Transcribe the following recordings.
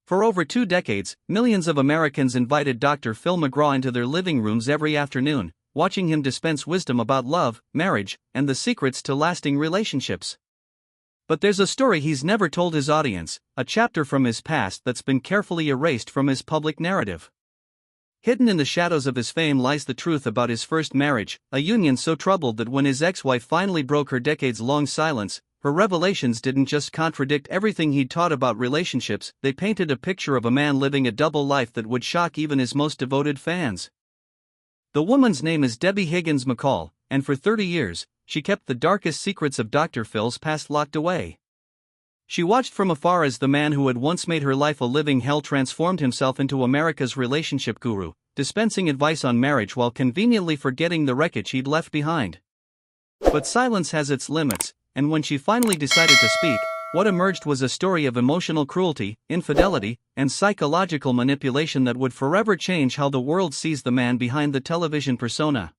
For over 2 decades, millions of Americans invited Dr. Phil McGraw into their living rooms every afternoon, watching him dispense wisdom about love, marriage, and the secrets to lasting relationships. But there's a story he's never told his audience, a chapter from his past that's been carefully erased from his public narrative. Hidden in the shadows of his fame lies the truth about his first marriage, a union so troubled that when his ex-wife finally broke her decades-long silence, her revelations didn't just contradict everything he'd taught about relationships, they painted a picture of a man living a double life that would shock even his most devoted fans. The woman's name is Debbie Higgins McCall, and for 30 years, she kept the darkest secrets of Dr. Phil's past locked away. She watched from afar as the man who had once made her life a living hell transformed himself into America's relationship guru, dispensing advice on marriage while conveniently forgetting the wreckage he'd left behind. But silence has its limits, and when she finally decided to speak, what emerged was a story of emotional cruelty, infidelity, and psychological manipulation that would forever change how the world sees the man behind the television persona.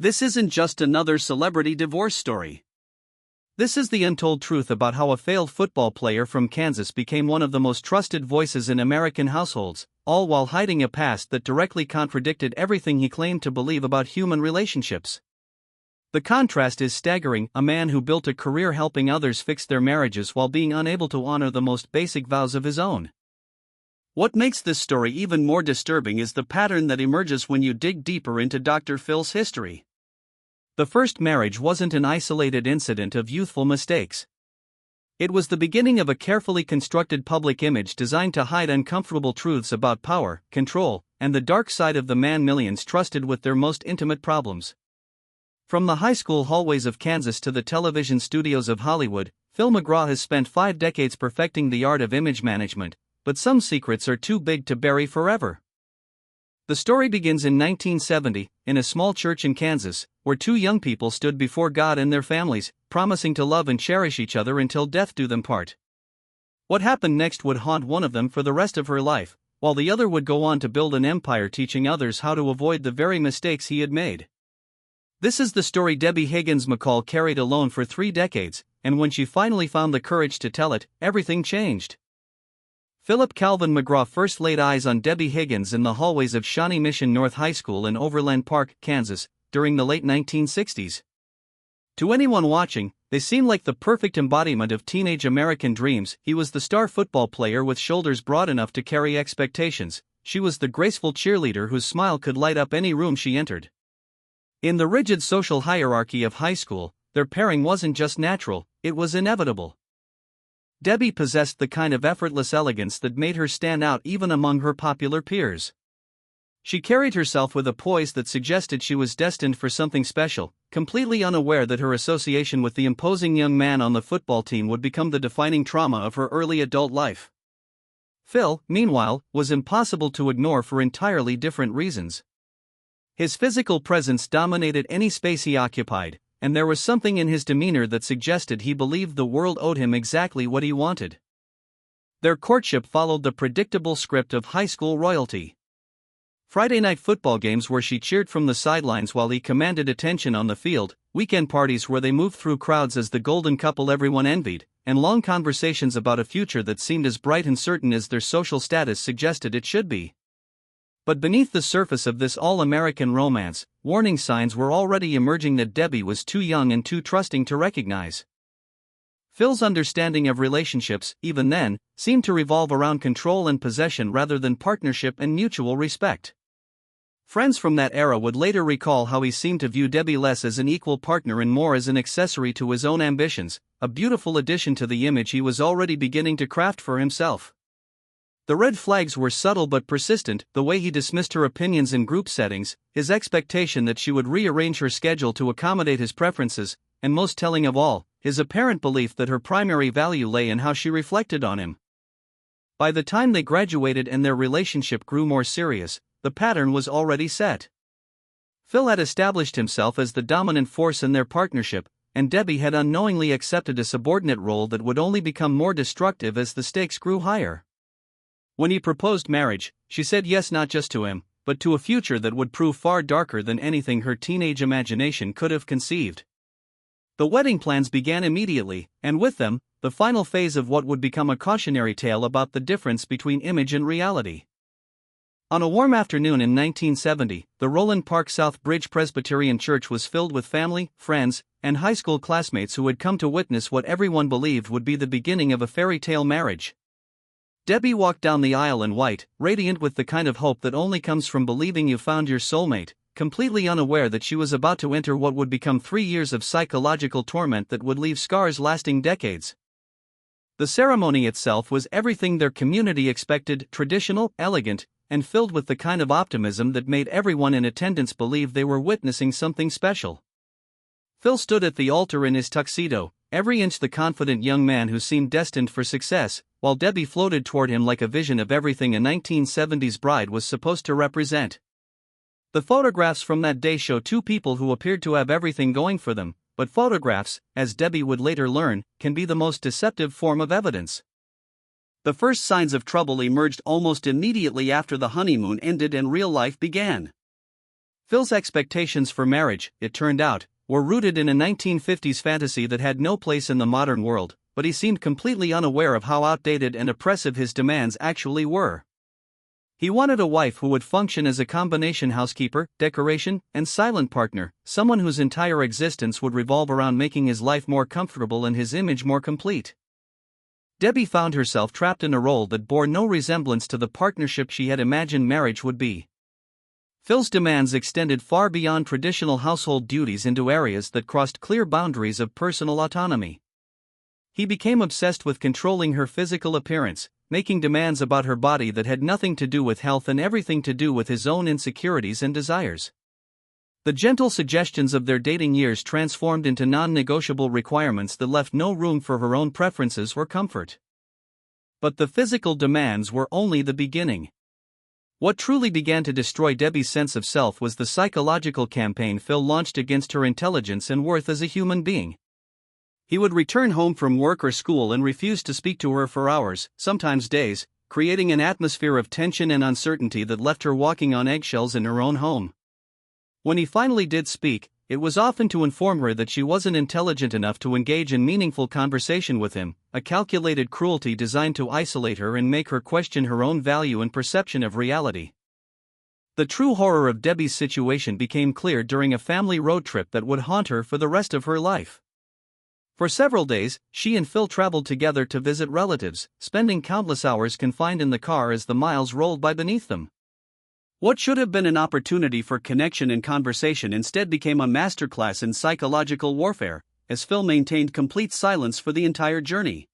This isn't just another celebrity divorce story. This is the untold truth about how a failed football player from Kansas became one of the most trusted voices in American households, all while hiding a past that directly contradicted everything he claimed to believe about human relationships. The contrast is staggering, a man who built a career helping others fix their marriages while being unable to honor the most basic vows of his own. What makes this story even more disturbing is the pattern that emerges when you dig deeper into Dr. Phil's history. The first marriage wasn't an isolated incident of youthful mistakes. It was the beginning of a carefully constructed public image designed to hide uncomfortable truths about power, control, and the dark side of the man millions trusted with their most intimate problems. From the high school hallways of Kansas to the television studios of Hollywood, Phil McGraw has spent 5 decades perfecting the art of image management, but some secrets are too big to bury forever. The story begins in 1970, in a small church in Kansas, where 2 young people stood before God and their families, promising to love and cherish each other until death do them part. What happened next would haunt one of them for the rest of her life, while the other would go on to build an empire teaching others how to avoid the very mistakes he had made. This is the story Debbie Higgins McCall carried alone for 3 decades, and when she finally found the courage to tell it, everything changed. Philip Calvin McGraw first laid eyes on Debbie Higgins in the hallways of Shawnee Mission North High School in Overland Park, Kansas, during the late 1960s. To anyone watching, they seemed like the perfect embodiment of teenage American dreams. He was the star football player with shoulders broad enough to carry expectations. She was the graceful cheerleader whose smile could light up any room she entered. In the rigid social hierarchy of high school, their pairing wasn't just natural, it was inevitable. Debbie possessed the kind of effortless elegance that made her stand out even among her popular peers. She carried herself with a poise that suggested she was destined for something special, completely unaware that her association with the imposing young man on the football team would become the defining trauma of her early adult life. Phil, meanwhile, was impossible to ignore for entirely different reasons. His physical presence dominated any space he occupied, and there was something in his demeanor that suggested he believed the world owed him exactly what he wanted. Their courtship followed the predictable script of high school royalty. Friday night football games where she cheered from the sidelines while he commanded attention on the field, weekend parties where they moved through crowds as the golden couple everyone envied, and long conversations about a future that seemed as bright and certain as their social status suggested it should be. But beneath the surface of this all-American romance, warning signs were already emerging that Debbie was too young and too trusting to recognize. Phil's understanding of relationships, even then, seemed to revolve around control and possession rather than partnership and mutual respect. Friends from that era would later recall how he seemed to view Debbie less as an equal partner and more as an accessory to his own ambitions, a beautiful addition to the image he was already beginning to craft for himself. The red flags were subtle but persistent, the way he dismissed her opinions in group settings, his expectation that she would rearrange her schedule to accommodate his preferences, and most telling of all, his apparent belief that her primary value lay in how she reflected on him. By the time they graduated and their relationship grew more serious, the pattern was already set. Phil had established himself as the dominant force in their partnership, and Debbie had unknowingly accepted a subordinate role that would only become more destructive as the stakes grew higher. When he proposed marriage, she said yes not just to him, but to a future that would prove far darker than anything her teenage imagination could have conceived. The wedding plans began immediately, and with them, the final phase of what would become a cautionary tale about the difference between image and reality. On a warm afternoon in 1970, the Roland Park South Bridge Presbyterian Church was filled with family, friends, and high school classmates who had come to witness what everyone believed would be the beginning of a fairy tale marriage. Debbie walked down the aisle in white, radiant with the kind of hope that only comes from believing you found your soulmate, completely unaware that she was about to enter what would become 3 years of psychological torment that would leave scars lasting decades. The ceremony itself was everything their community expected: traditional, elegant, and filled with the kind of optimism that made everyone in attendance believe they were witnessing something special. Phil stood at the altar in his tuxedo, every inch the confident young man who seemed destined for success, while Debbie floated toward him like a vision of everything a 1970s bride was supposed to represent. The photographs from that day show two people who appeared to have everything going for them, but photographs, as Debbie would later learn, can be the most deceptive form of evidence. The first signs of trouble emerged almost immediately after the honeymoon ended and real life began. Phil's expectations for marriage, it turned out, were rooted in a 1950s fantasy that had no place in the modern world, but he seemed completely unaware of how outdated and oppressive his demands actually were. He wanted a wife who would function as a combination housekeeper, decoration, and silent partner, someone whose entire existence would revolve around making his life more comfortable and his image more complete. Debbie found herself trapped in a role that bore no resemblance to the partnership she had imagined marriage would be. Phil's demands extended far beyond traditional household duties into areas that crossed clear boundaries of personal autonomy. He became obsessed with controlling her physical appearance, making demands about her body that had nothing to do with health and everything to do with his own insecurities and desires. The gentle suggestions of their dating years transformed into non-negotiable requirements that left no room for her own preferences or comfort. But the physical demands were only the beginning. What truly began to destroy Debbie's sense of self was the psychological campaign Phil launched against her intelligence and worth as a human being. He would return home from work or school and refuse to speak to her for hours, sometimes days, creating an atmosphere of tension and uncertainty that left her walking on eggshells in her own home. When he finally did speak, it was often to inform her that she wasn't intelligent enough to engage in meaningful conversation with him, a calculated cruelty designed to isolate her and make her question her own value and perception of reality. The true horror of Debbie's situation became clear during a family road trip that would haunt her for the rest of her life. For several days, she and Phil traveled together to visit relatives, spending countless hours confined in the car as the miles rolled by beneath them. What should have been an opportunity for connection and conversation instead became a masterclass in psychological warfare, as Phil maintained complete silence for the entire journey.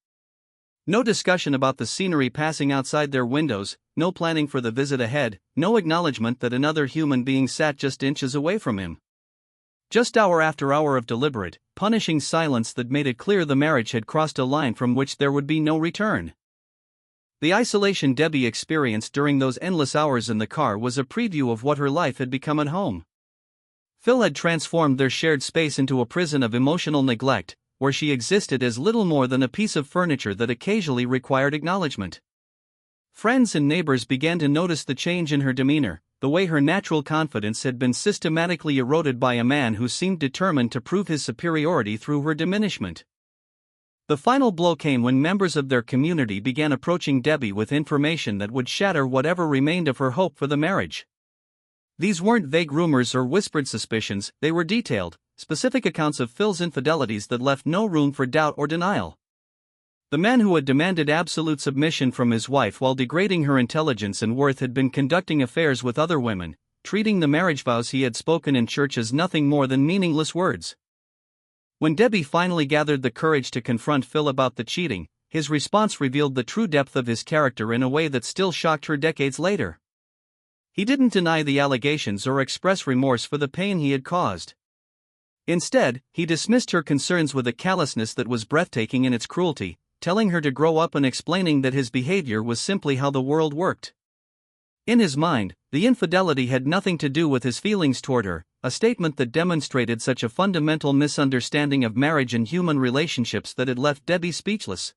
No discussion about the scenery passing outside their windows, no planning for the visit ahead, no acknowledgement that another human being sat just inches away from him. Just hour after hour of deliberate, punishing silence that made it clear the marriage had crossed a line from which there would be no return. The isolation Debbie experienced during those endless hours in the car was a preview of what her life had become at home. Phil had transformed their shared space into a prison of emotional neglect, where she existed as little more than a piece of furniture that occasionally required acknowledgement. Friends and neighbors began to notice the change in her demeanor, the way her natural confidence had been systematically eroded by a man who seemed determined to prove his superiority through her diminishment. The final blow came when members of their community began approaching Debbie with information that would shatter whatever remained of her hope for the marriage. These weren't vague rumors or whispered suspicions, they were detailed, specific accounts of Phil's infidelities that left no room for doubt or denial. The man who had demanded absolute submission from his wife while degrading her intelligence and worth had been conducting affairs with other women, treating the marriage vows he had spoken in church as nothing more than meaningless words. When Debbie finally gathered the courage to confront Phil about the cheating, his response revealed the true depth of his character in a way that still shocked her decades later. He didn't deny the allegations or express remorse for the pain he had caused. Instead, he dismissed her concerns with a callousness that was breathtaking in its cruelty, telling her to grow up and explaining that his behavior was simply how the world worked. In his mind, the infidelity had nothing to do with his feelings toward her, a statement that demonstrated such a fundamental misunderstanding of marriage and human relationships that it left Debbie speechless.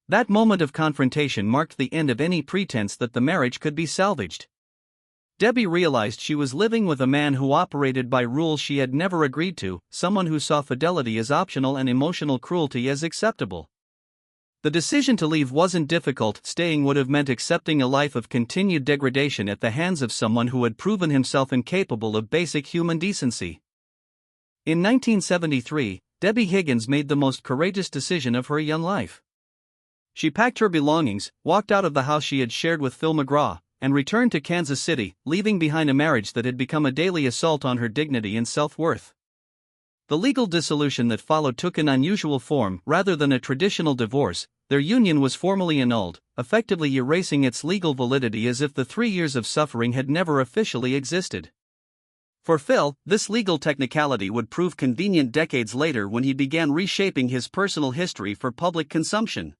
That moment of confrontation marked the end of any pretense that the marriage could be salvaged. Debbie realized she was living with a man who operated by rules she had never agreed to, someone who saw fidelity as optional and emotional cruelty as acceptable. The decision to leave wasn't difficult. Staying would have meant accepting a life of continued degradation at the hands of someone who had proven himself incapable of basic human decency. In 1973, Debbie Higgins made the most courageous decision of her young life. She packed her belongings, walked out of the house she had shared with Phil McGraw, and returned to Kansas City, leaving behind a marriage that had become a daily assault on her dignity and self-worth. The legal dissolution that followed took an unusual form. Rather than a traditional divorce, their union was formally annulled, effectively erasing its legal validity as if the 3 years of suffering had never officially existed. For Phil, this legal technicality would prove convenient decades later when he began reshaping his personal history for public consumption.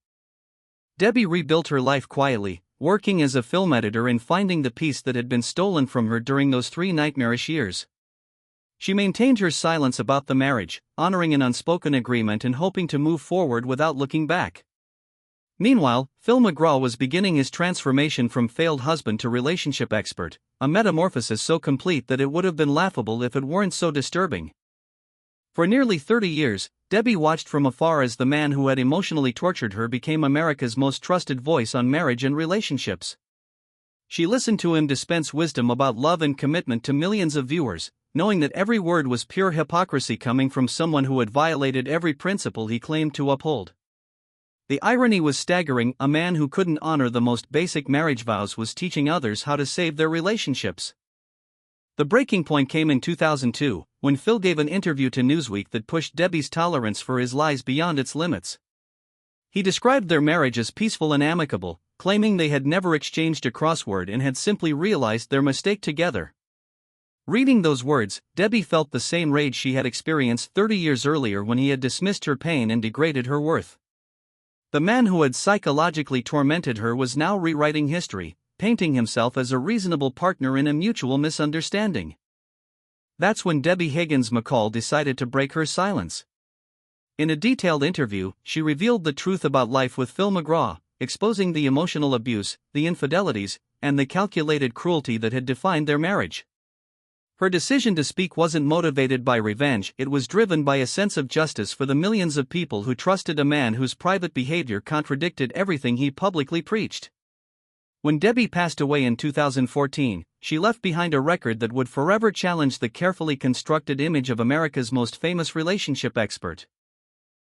Debbie rebuilt her life quietly, working as a film editor and finding the peace that had been stolen from her during those 3 nightmarish years. She maintained her silence about the marriage, honoring an unspoken agreement and hoping to move forward without looking back. Meanwhile, Phil McGraw was beginning his transformation from failed husband to relationship expert, a metamorphosis so complete that it would have been laughable if it weren't so disturbing. For nearly 30 years, Debbie watched from afar as the man who had emotionally tortured her became America's most trusted voice on marriage and relationships. She listened to him dispense wisdom about love and commitment to millions of viewers, knowing that every word was pure hypocrisy coming from someone who had violated every principle he claimed to uphold. The irony was staggering. A man who couldn't honor the most basic marriage vows was teaching others how to save their relationships. The breaking point came in 2002, when Phil gave an interview to Newsweek that pushed Debbie's tolerance for his lies beyond its limits. He described their marriage as peaceful and amicable, claiming they had never exchanged a crossword and had simply realized their mistake together. Reading those words, Debbie felt the same rage she had experienced 30 years earlier when he had dismissed her pain and degraded her worth. The man who had psychologically tormented her was now rewriting history, painting himself as a reasonable partner in a mutual misunderstanding. That's when Debbie Higgins McCall decided to break her silence. In a detailed interview, she revealed the truth about life with Phil McGraw, exposing the emotional abuse, the infidelities, and the calculated cruelty that had defined their marriage. Her decision to speak wasn't motivated by revenge, it was driven by a sense of justice for the millions of people who trusted a man whose private behavior contradicted everything he publicly preached. When Debbie passed away in 2014, she left behind a record that would forever challenge the carefully constructed image of America's most famous relationship expert.